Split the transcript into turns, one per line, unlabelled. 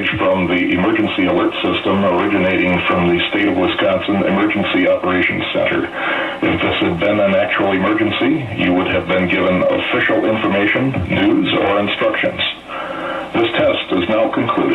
message from the emergency alert system originating from the State of Wisconsin Emergency Operations Center. If this had been an actual emergency, you would have been given official information, news, or instructions. This test is now concluded.